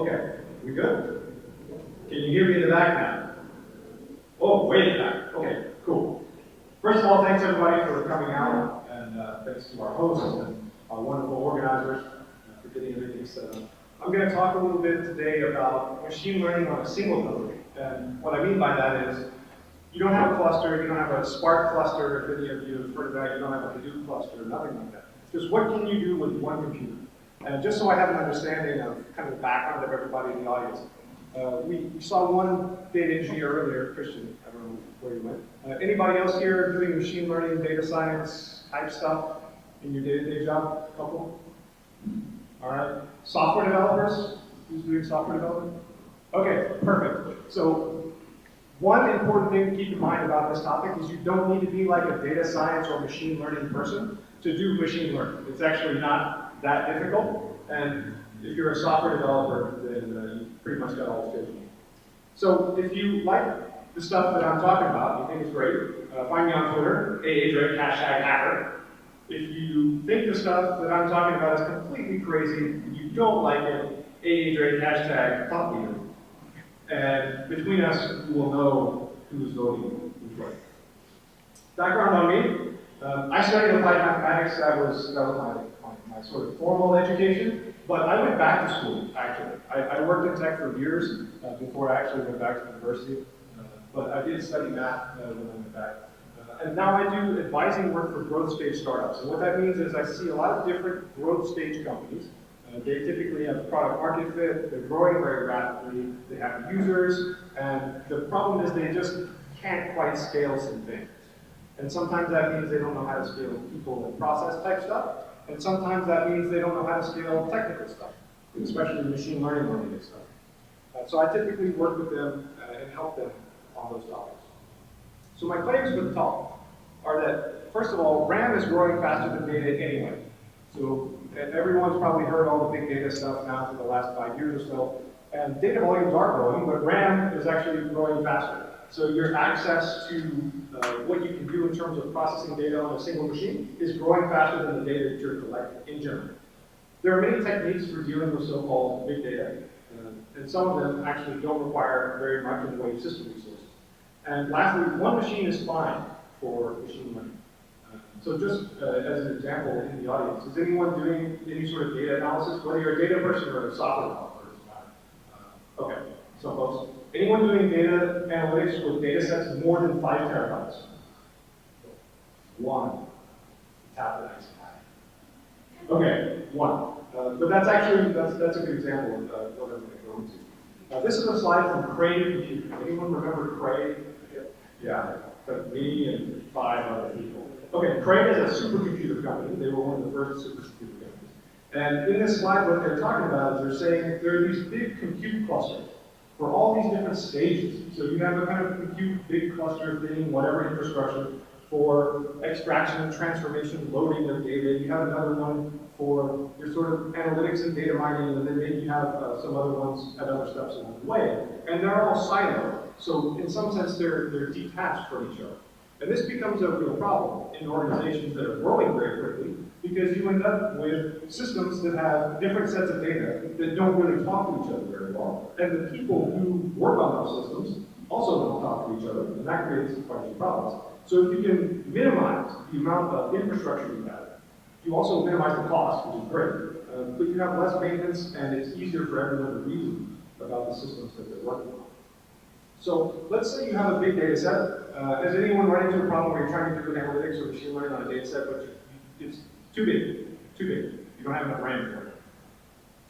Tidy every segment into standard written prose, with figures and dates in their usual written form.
Okay, we good? Can you hear me in the back now? Oh, way in the back. Okay, cool. First of all, thanks everybody for coming out, and thanks to our hosts and our wonderful organizers for getting everything set up. I'm going to talk a little bit today about machine learning on a single node. And what I mean by that is, you don't have a cluster, you don't have a Spark cluster, if any of you have heard of that, you don't have a Hadoop cluster, nothing like that. Just what can you do with one computer? And just so I have an understanding of kind of the background of everybody in the audience, we saw one data engineer earlier, Christian, I don't know where you went. Anybody else here doing machine learning, data science type stuff in your day-to-day job? A couple? All right. Software developers? Who's doing software development? Okay, perfect. So one important thing to keep in mind about this topic is you don't need to be like a data science or machine learning person to do machine learning. It's actually not that difficult, and if you're a software developer, then you pretty much got all the skills you need. So if you like the stuff that I'm talking about, you think it's great, find me on Twitter, #Drake, #hacker. If you think the stuff that I'm talking about is completely crazy, and you don't like it, #Drake, #thought leader. And between us, we will know who's voting who's right. Background on me, I studied applied mathematics. That was my sort of formal education, but I went back to school, actually. I worked in tech for years before I actually went back to university, but I did study math when I went back. And now I do advising work for growth stage startups. And what that means is I see a lot of different growth stage companies. They typically have product market fit, they're growing very rapidly, they have users, and the problem is they just can't quite scale some things. And sometimes that means they don't know how to scale people and process type stuff, and sometimes that means they don't know how to scale technical stuff, especially machine learning related stuff. So I typically work with them and help them on those topics. So my claims for the talk are that, first of all, RAM is growing faster than data anyway. So everyone's probably heard all the big data stuff now for the last 5 years or so, and data volumes are growing, but RAM is actually growing faster. So your access to what you can do in terms of processing data on a single machine is growing faster than the data that you're collecting in general. There are many techniques for dealing with so-called big data, and some of them actually don't require very much in the way of system resources. And lastly, one machine is fine for machine learning. So just as an example in the audience, is anyone doing any sort of data analysis, whether you're a data person or a software developer? Okay, so folks, anyone doing data analytics with data sets more than 5 terabytes? One. Tap the nice guy. Okay, one. But that's actually, that's a good example of what I'm going to go into. This is a slide from Cray Computing. Anyone remember Cray? Yeah, but me and 5 other people. Okay, Cray is a supercomputer company. They were one of the first supercomputer companies. And in this slide, what they're talking about is they're saying there are these big compute clusters for all these different stages. So you have a kind of compute big cluster thing, whatever infrastructure, for extraction, transformation, loading of data. You have another one for your sort of analytics and data mining, and then maybe you have some other ones at other steps along the way. And they're all siloed. So in some sense, they're detached from each other. And this becomes a real problem in organizations that are growing very quickly, because you end up with systems that have different sets of data that don't really talk to each other very well. And the people who work on those systems also don't talk to each other, and that creates quite a few problems. So if you can minimize the amount of infrastructure you have, you also minimize the cost, which is great. But you have less maintenance, and it's easier for everyone to reason about the systems that they're working on. So let's say you have a big data set. Has anyone run into a problem where you're trying to do analytics or machine learning on a data set, but it's too big, too big. You don't have enough RAM for it.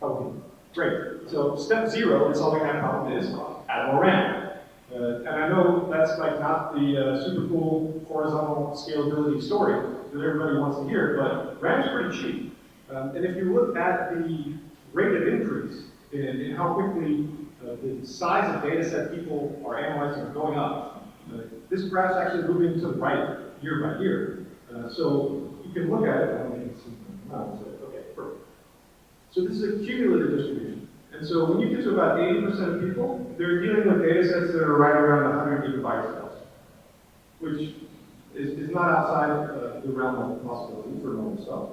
Okay, great. So step 0 in solving that problem is add more RAM. And I know that's like not the super cool horizontal scalability story that everybody wants to hear, but RAM is pretty cheap. And if you look at the rate of increase in how quickly the size of data set people are analyzing is going up, this graph's actually moving to the right year by year. So you can look at it, I don't think it's okay, perfect. So this is a cumulative distribution. And so when you get to about 80% of people, they're dealing with data sets that are right around 100 gigabytes size, which is not outside the realm of possibility for normal stuff.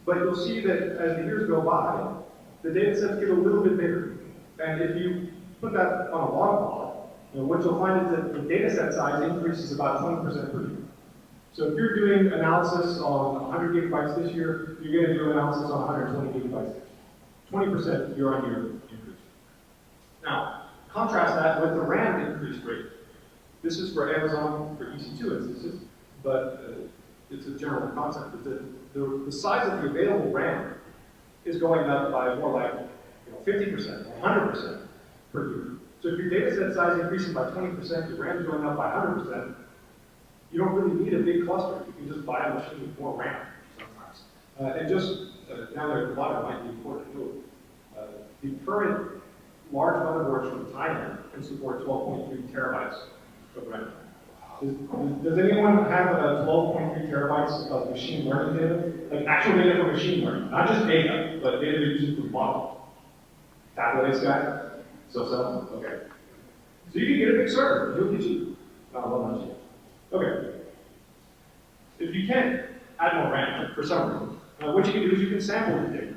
But you'll see that as the years go by, the data sets get a little bit bigger. And if you put that on a log plot, what you'll find is that the data set size increases about 20% per year. So if you're doing analysis on 100 gigabytes this year, you're going to do analysis on 120 gigabytes. 20% year-on-year increase. Now, contrast that with the RAM increase rate. This is for Amazon for EC2 instances, but it's a general concept. The size of the available RAM is going up by more like 50% or 100% per year. So if your data set size increasing by 20%, your RAM is going up by 100%, you don't really need a big cluster. You can just buy a machine with more RAM sometimes. And just, now that a lot of it might be important to know, the current large motherboards from Thailand can support 12.3 terabytes of RAM. Does anyone have 12.3 terabytes of machine learning data? Like actual data for machine learning, not just data, but data they're using for model. Tablet guy? So? Okay. So you can get a big server, it'll get cheap. Well, not cheap. Okay. If you can't add more RAM for some reason, what you can do is you can sample the data.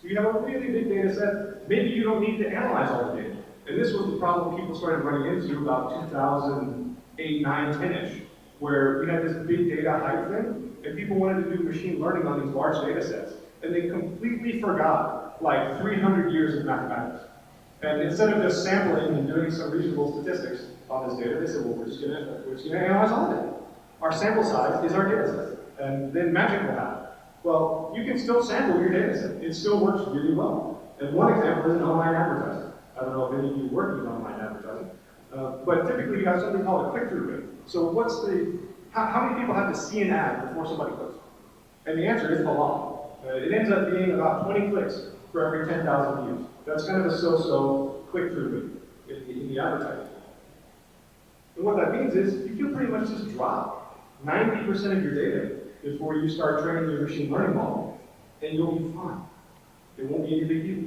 So you have a really big data set, maybe you don't need to analyze all the data. And this was the problem people started running into about 2008, 9, 10-ish, where we had this big data hype thing, and people wanted to do machine learning on these large data sets, and they completely forgot like 300 years of mathematics. And instead of just sampling and doing some reasonable statistics on this data, they said, well, we're just gonna analyze all of it. Our sample size is our data set, and then magic will happen. Well, you can still sample your data set. It still works really well. And one example is in online advertising. I don't know if any of you work in online advertising, but typically you have something called a click-through rate. So how many people have to see an ad before somebody clicks? And the answer is a lot. It ends up being about 20 clicks for every 10,000 views. That's kind of a so-so click-through rate in the advertising. And what that means is you can pretty much just drop 90% of your data before you start training your machine learning model, and you'll be fine. It won't be any big deal.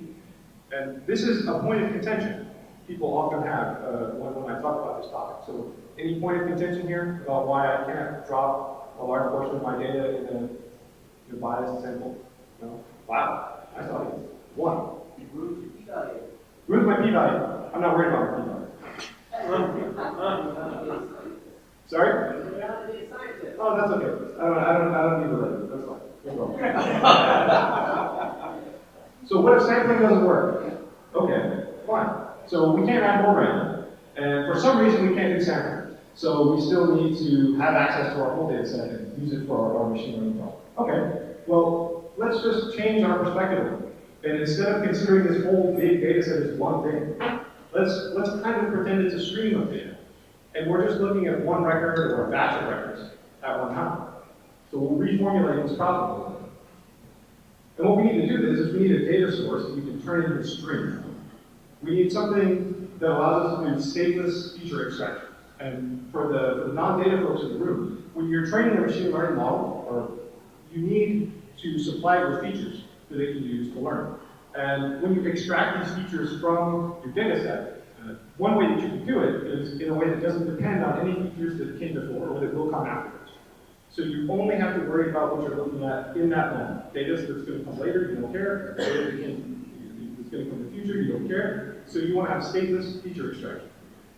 And this is a point of contention people often have when I talk about this topic. So any point of contention here about why I can't drop a large portion of my data in a biased sample? No? Wow, nice audience. One. Ruins my p-value. I'm not worried about my p-value. Sorry? Oh, that's okay. I don't need to let That's fine. No problem. So what if sampling doesn't work? Okay, fine. So we can't add more RAM, and for some reason we can't do sampling. So we still need to have access to our whole data set and use it for our machine learning problem. Okay, well, let's just change our perspective a little. And instead of considering this whole big data set as one thing, let's kind of pretend it's a stream of data. And we're just looking at one record or a batch of records at one time. So we'll reformulate this problem a little bit. And what we need to do is we need a data source that we can turn into a stream. We need something that allows us to do stateless feature extraction. And for the non-data folks in the room, when you're training a machine learning model, you need to supply it with features that it can use to learn. And when you extract these features from your data set, one way that you can do it is in a way that doesn't depend on any features that came before or that will come afterwards. So you only have to worry about what you're looking at in that moment. Data that's going to come later, you don't care. Data that's going to come in the future, you don't care. So you want to have stateless feature extraction.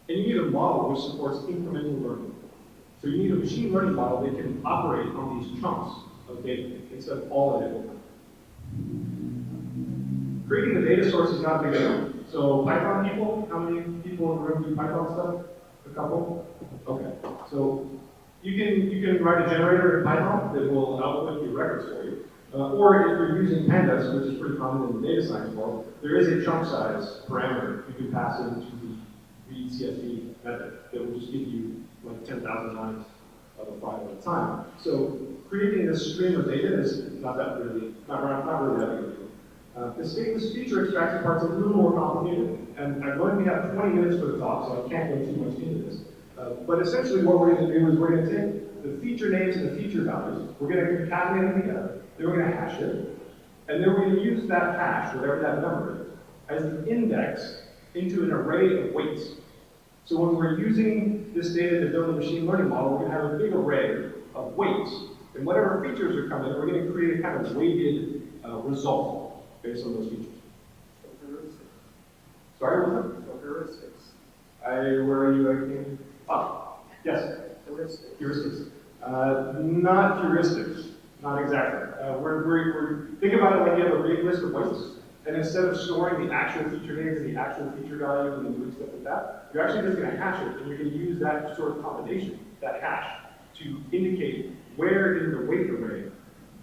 And you need a model which supports incremental learning. So you need a machine learning model that can operate on these chunks of data instead of all of it at once. Creating the data source is not a big deal. So Python people, how many people in the room do Python stuff? A couple? Okay. So you can write a generator in Python that will output your records for you. Or if you're using pandas, which is pretty common in the data science world, there is a chunk size parameter you can pass into the read CSV method that will just give you like 10,000 lines of a file at a time. So creating this stream of data is not really that big a deal. The stateless feature extraction part's a little more complicated, and I'm going to have 20 minutes for the talk, so I can't go too much into this. But essentially what we're going to do is we're going to take the feature names and the feature values, we're going to concatenate them together, then we're going to hash it, and then we're going to use that hash, whatever that number is, as the index into an array of weights. So when we're using this data to build a machine learning model, we're going to have a big array of weights, and whatever features are coming, we're going to create a kind of weighted result based on those features. Sorry, what was it? So heuristics. Where are you again? Oh, yes. Heuristics. Heuristics. Not heuristics. Not exactly. We're think about it like you have a big list of weights, and instead of storing the actual feature names and the actual feature value and then doing stuff like that, you're actually just going to hash it, and you're going to use that sort of combination, that hash, to indicate where in the weight array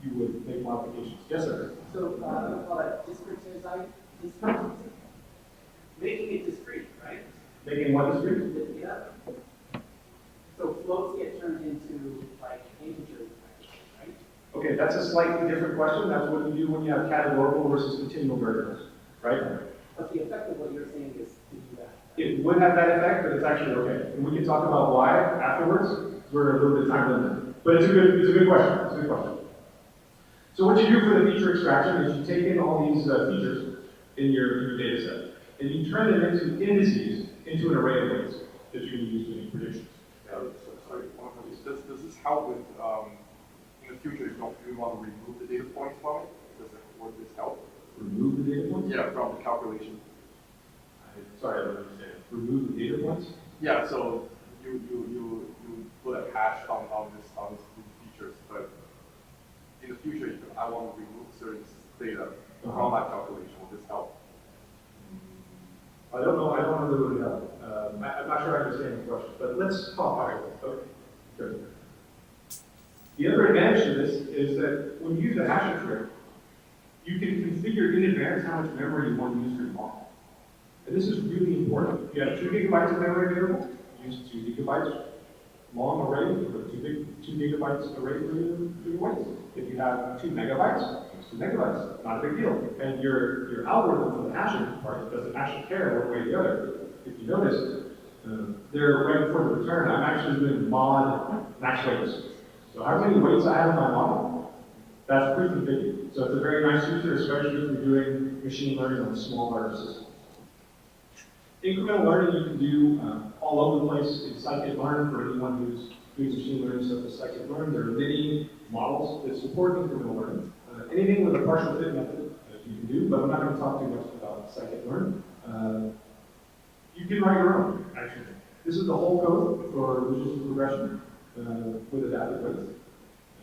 you would make modifications. Yes, sir. So we call that discretizing, making it discrete, right? Making what discrete? Yeah. So floats get turned into like integers, right? Okay, that's a slightly different question. That's what you do when you have categorical versus continual variables, right? But the effect of what you're saying is to do that. It would have that effect, but it's actually okay. And we can talk about why afterwards. We're a little bit time limited. But it's a good question. It's a good question. So what you do for the feature extraction is you take in all these features in your data set, and you turn them into indices into an array of weights that you're going to use to make predictions. Sorry, does this help with, in the future, if you want to remove the data points from it? Would this help? Remove the data points? Yeah, from the calculation. Sorry, I don't understand. Remove the data points? Yeah, so you put a hash on these features, but in the future, if I want to remove certain data from my calculation, will this help? I don't know that it would help. I'm not sure I understand the question, but let's talk about it. Okay, good. The other advantage to this is that when you use a hashing trick, you can configure in advance how much memory you want to use for your model. And this is really important. If you have 2 gigabytes of memory available, use 2 gigabytes long array, or 2 gigabytes array for your weights. If you have 2 megabytes, use 2 megabytes. Not a big deal. And your algorithm for the hashing part doesn't actually care one way or the other. If you notice, there right before the return, I'm actually doing mod max weights. So how many weights I have in my model, that's pre-configured. So it's a very nice feature, especially if you're doing machine learning on a small large system. Incremental learning you can do all over the place in scikit-learn for anyone who's doing machine learning stuff with scikit-learn. There are many models that support incremental learning. Anything with a partial fit method you can do, but I'm not going to talk too much about scikit-learn. You can write your own, actually. This is the whole code for logistic regression with adaptive weights,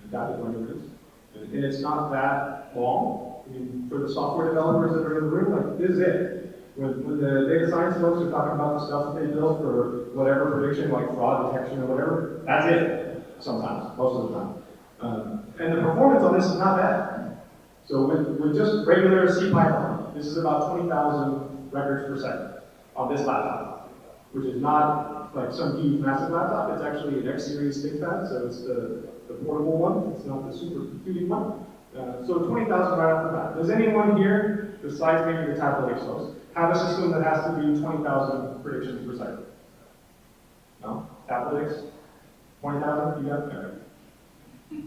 adaptive learning weights. And it's not that long. I mean, for the software developers that are in the room, like, this is it. When the data science folks are talking about the stuff that they built for whatever prediction, like fraud detection or whatever, that's it, sometimes, most of the time. And the performance on this is not bad. So with just regular C Python, this is about 20,000 records per second on this laptop, which is not like some huge massive laptop. It's actually an X series ThinkPad, so it's the portable one. It's not the super computing one. So 20,000 right off the bat. Does anyone here, besides maybe the tablet folks, have a system that has to do 20,000 predictions per second? No? Tablet 20,000? You got it? Okay.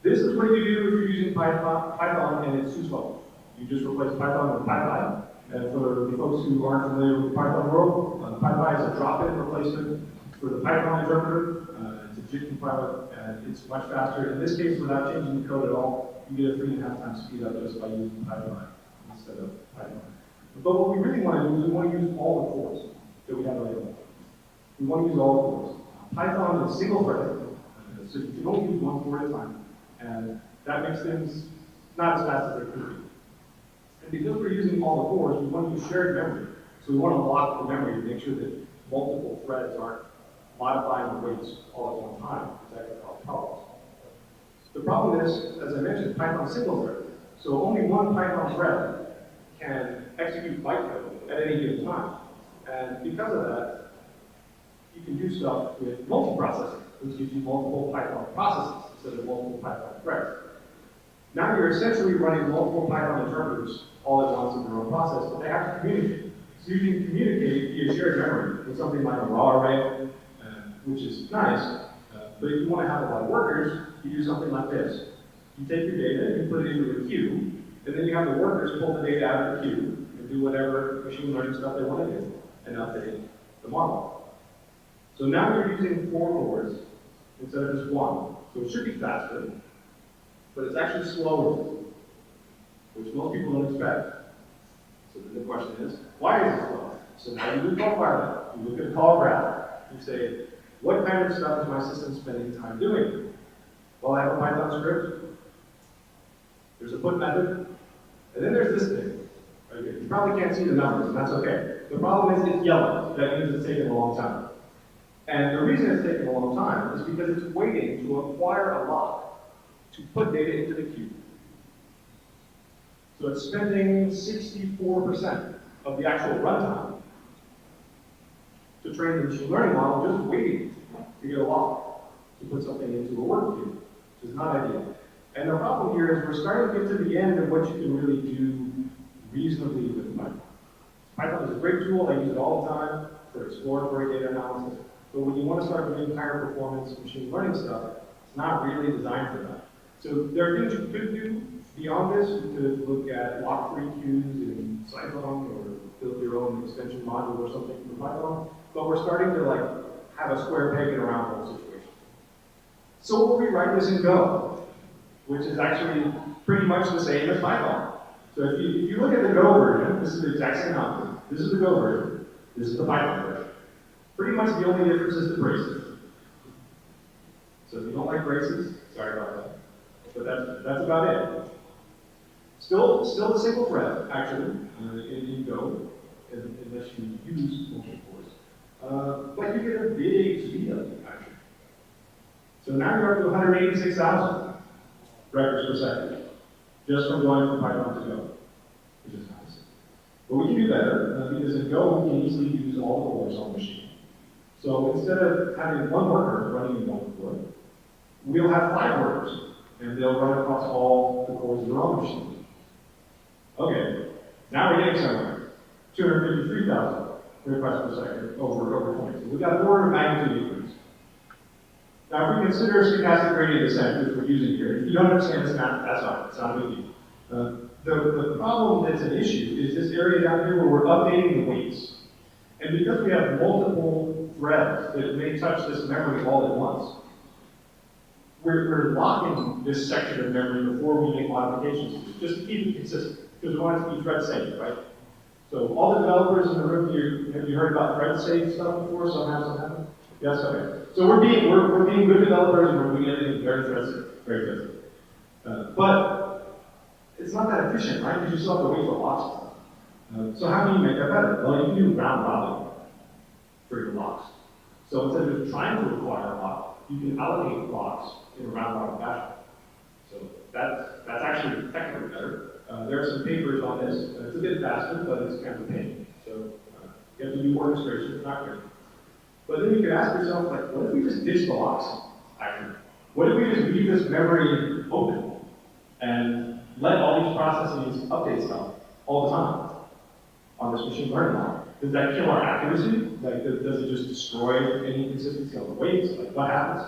This is what you do if you're using Python and it's too slow. You just replace Python with PyPy. And for the folks who aren't familiar with the Python world, PyPy is a drop-in replacement for the Python interpreter. It's a JIT compiler, and it's much faster. In this case, without changing the code at all, you get a 3.5 times speed up just by using PyPy instead of Python. But what we really want to do is we want to use all the cores that we have available. We want to use all the cores. Python is single-threaded, so you can only use one core at a time, and that makes things not as fast as they could be. And because we're using all the cores, we want to use shared memory. So we want to lock the memory to make sure that multiple threads aren't modifying the weights all at one time, because that can cause problems. The problem is, as I mentioned, Python is single-threaded. So only one Python thread can execute byte code at any given time. And because of that, you can do stuff with multiprocessing, which gives you multiple Python processes instead of multiple Python threads. Now you're essentially running multiple Python interpreters all at once in your own process, but they have to communicate. So you can communicate via shared memory with something like a raw array, which is nice, but if you want to have a lot of workers, you do something like this. You take your data, you put it into a queue, and then you have the workers pull the data out of the queue and do whatever machine learning stuff they want to do, and update the model. So now you're using 4 cores instead of just 1. So it should be faster, but it's actually slower, which most people don't expect. So then the question is, why is it slow? So now you do call fire, you look at the call graph, you say, what kind of stuff is my system spending time doing? Well, I have a Python script, there's a put method, and then there's this thing. Right here. You probably can't see the numbers, and that's okay. The problem is it's yellow. That means it's taking a long time. And the reason it's taking a long time is because it's waiting to acquire a lock to put data into the queue. So it's spending 64% of the actual runtime to train the machine learning model just waiting to get a lock to put something into a work queue, which is not ideal. And the problem here is we're starting to get to the end of what you can really do reasonably with Python. Python is a great tool, I use it all the time for exploratory data analysis, but when you want to start doing higher performance machine learning stuff, it's not really designed for that. So there are things you could do beyond this. You could look at lock-free queues in Cyclone or build your own extension module or something for Python, but we're starting to like have a square peg in a round hole situation. So we'll rewrite this in Go, which is actually pretty much the same as Python. So if you look at the Go version, this is the exact same output. This is the Go version. This is the Python version. Pretty much the only difference is the braces. So if you don't like braces, sorry about that. But that's about it. Still a single thread, actually, in Go, unless you use function cores. But you get a big speed up, actually. So now you're up to 186,000 records per second, just from going from Python to Go, which is nice. But we can do better, because in Go, we can easily use all the cores on the machine. So instead of having one worker running in one core, we'll have 5 workers, and they'll run across all the cores of their own machine. Okay, now we're getting somewhere. 253,000 requests per second over 20. So we've got an order of magnitude increase. Now, if we consider stochastic gradient descent, which we're using here, if you don't understand this math, that's fine. It's not a big deal. The problem that's an issue is this area down here where we're updating the weights. And because we have multiple threads that may touch this memory all at once, we're locking this section of memory before we make modifications, just to keep it consistent, because we want it to be thread safe, right? So all the developers in the room, have you heard about thread safe stuff before? Somehow? Yes, okay. So we're being good developers, and we're doing everything very thread safe, very thread safe. But it's not that efficient, right? Because you still have to wait for locks. So how do you make that better? Well, you can do round robin for your locks. So instead of trying to acquire a lock, you can allocate locks in a round robin fashion. So that's actually technically better. There are some papers on this. It's a bit faster, but it's kind of a pain. So you have to do orchestration, it's not great. But then you can ask yourself, like, what if we just ditch the locks, actually? What if we just leave this memory open and let all these processes update stuff all the time on this machine learning model? Does that kill our accuracy? Like, does it just destroy any consistency on the weights? Like, what happens?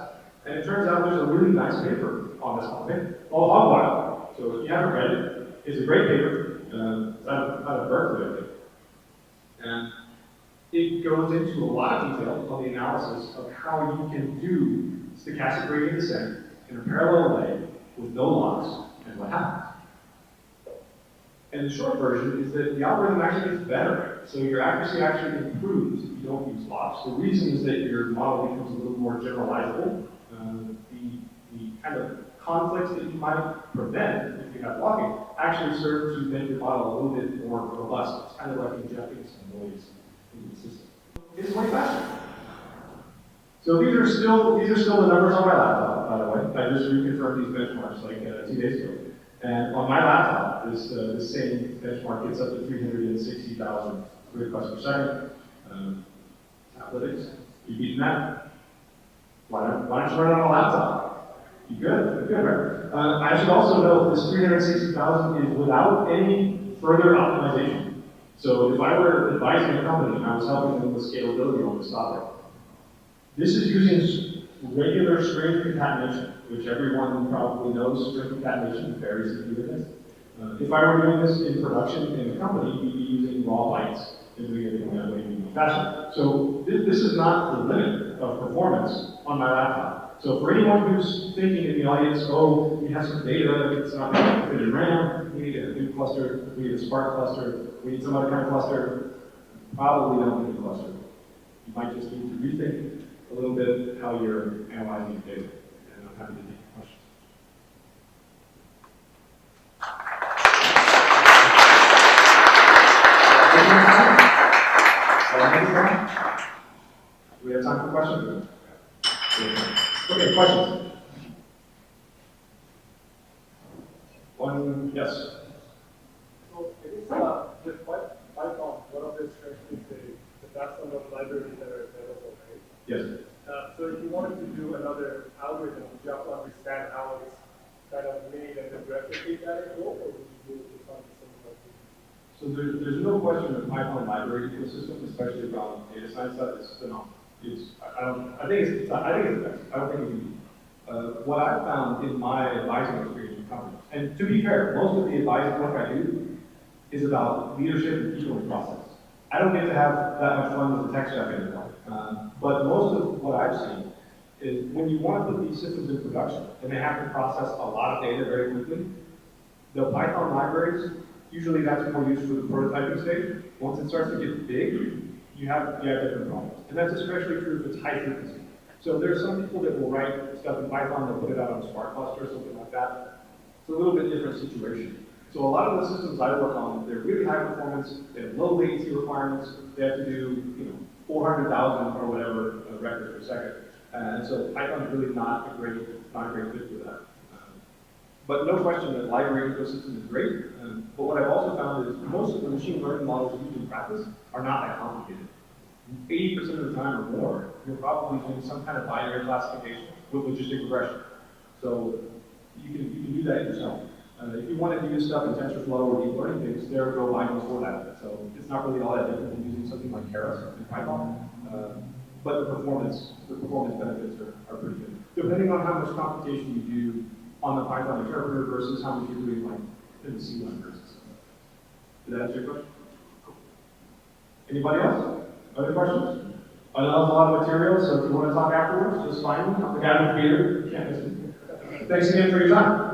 And it turns out there's a really nice paper on this topic called Hogwild. So if you haven't read it, it's a great paper. It's out of Berkeley, I think. And it goes into a lot of detail on the analysis of how you can do stochastic gradient descent in a parallel way with no locks and what happens. And the short version is that the algorithm actually gets better. So your accuracy actually improves if you don't use locks. The reason is that your model becomes a little more generalizable. The kind of conflicts that you might prevent if you have locking actually serve to make your model a little bit more robust. It's kind of like injecting some noise into the system. It's way faster. So these are still the numbers on my laptop, by the way. I just reconfirmed these benchmarks like 2 days ago. And on my laptop, this same benchmark gets up to 360,000 requests per second. Analytics, you beating that? Why don't you run it on a laptop? You good, right? I should also note this 360,000 is without any further optimization. So if I were advising a company and I was helping them with scalability on this topic, this is using regular string concatenation, which everyone probably knows string concatenation varies in units. If I were doing this in production in a company, we'd be using raw bytes and doing it in that way in fashion. So this is not the limit of performance on my laptop. So for anyone who's thinking in the audience, oh, we have some data, it's not going to fit in RAM, we need a new cluster, we need a Spark cluster, we need some other kind of cluster, probably don't need a cluster. You might just need to rethink a little bit how you're analyzing data. And I'm happy to take questions. Do we have time for questions? Okay, questions? One, yes. So it is with Python, one of the strengths is the vast number of libraries that are available, right? Yes. So if you wanted to do another algorithm, you have to understand how it's kind of made and then replicate that in code, or would you do it with something similar? So there's no question that Python library ecosystem, especially around data science stuff, is phenomenal. I think it's the best. I don't think it can be. What I've found in my advising experience with companies, and to be fair, most of the advising work I do is about leadership and people in process. I don't get to have that much fun with the tech stuff anymore. But most of what I've seen is when you want to put these systems in production, and they have to process a lot of data very quickly, the Python libraries, usually that's more used for the prototyping stage. Once it starts to get big, you have different problems. And that's especially true if it's high frequency. So there's some people that will write stuff in Python, they'll put it out on a Spark cluster or something like that. It's a little bit different situation. So a lot of the systems I work on, they're really high performance, they have low latency requirements, they have to do 400,000 or whatever records per second. And so Python is really not a great fit for that. But no question that library ecosystem is great. But what I've also found is most of the machine learning models used in practice are not that complicated. 80% of the time or more, you're probably doing some kind of binary classification with logistic regression. So you can do that yourself. If you want to do stuff in TensorFlow or deep learning things, there are go bindings for that. So it's not really all that different than using something like Keras in Python. But the performance benefits are pretty good. Depending on how much computation you do on the Python interpreter versus how much you're doing like in the C libraries. Did that answer your question? Cool. Anybody else? Other questions? I know it's a lot of material, so if you want to talk afterwards, just find me. I'm the guy with the beard. You can't miss me. Thanks again for your time.